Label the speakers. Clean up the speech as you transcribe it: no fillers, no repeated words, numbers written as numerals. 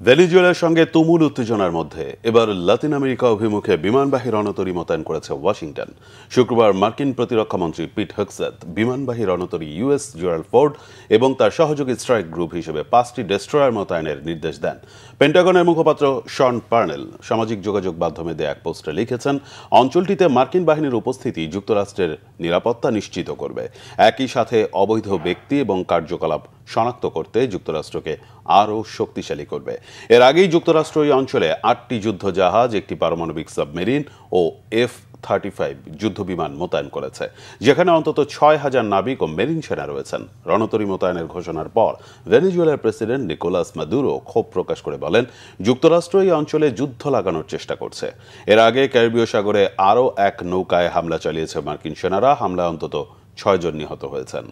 Speaker 1: ভেনেজুয়েলার সঙ্গে তুমুল উত্তেজনার মধ্যে এবার লাতিন আমেরিকা অভিমুখে বিমানবাহী রণতরী মোতায়েন করেছে ওয়াশিংটন। শুক্রবার মার্কিন প্রতিরক্ষামন্ত্রী পিট হেগসেথ বিমানবাহী রণতরী ইউএস জেরাল্ড ফোর্ড এবং তার সহযোগী স্ট্রাইক গ্রুপ হিসেবে 5টি ডেস্ট্রয়ার মোতায়েনের নির্দেশ দেন। পেন্টাগনের মুখপাত্র শন পার্নেল সামাজিক যোগাযোগ মাধ্যমে দেয়া এক পোস্টে লিখেছেন, অঞ্চলটিতে মার্কিন বাহিনীর উপস্থিতি যুক্তরাষ্ট্রের নিরাপত্তা নিশ্চিত করবে। একই সাথে অবৈধ ব্যক্তি এবং কার্যকলাপ শনাক্ত করতে যুক্তরাষ্ট্রকে আরও শক্তিশালী করবে। এর আগেই যুক্তরাষ্ট্র এই অঞ্চলে 8টি যুদ্ধজাহাজ, একটি পারমাণবিক সাবমেরিন ও F-35 যুদ্ধবিমান মোতায়েন করেছে, যেখানে অন্তত 6,000 নাবিক ও মেরিন সেনা রয়েছেন। রণতরী মোতায়েনের ঘোষণার পর ভেনেজুয়েলার প্রেসিডেন্ট নিকোলাস মাদুরো ক্ষোভ প্রকাশ করে বলেন, যুক্তরাষ্ট্র এই অঞ্চলে যুদ্ধ লাগানোর চেষ্টা করছে। এর আগে ক্যারিবীয় সাগরে আরও এক নৌকায় হামলা চালিয়েছে মার্কিন সেনারা। হামলায় অন্তত 6 জন নিহত হয়েছেন।